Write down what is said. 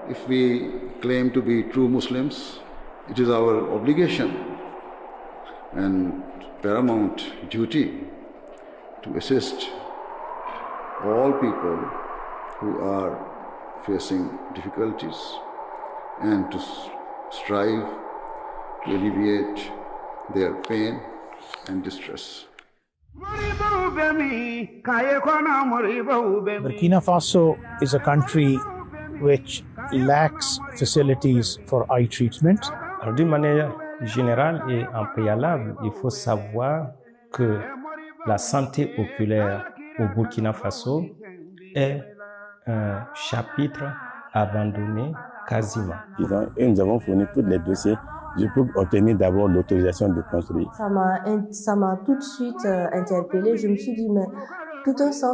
if we claim to be true Muslims, it is our obligation and paramount duty to assist all people who are facing difficulties and to strive to alleviate their pain and distress. Burkina Faso is a country which lacks facilities for eye treatment. Alors, d'une manière générale et en préalable, il faut savoir que la santé oculaire au Burkina Faso est un chapitre abandonné quasiment. Et nous avons fourni tous les dossiers pour obtenir d'abord l'autorisation de construire. Ça m'a tout de suite interpellée. Je me suis dit, mais tout un centre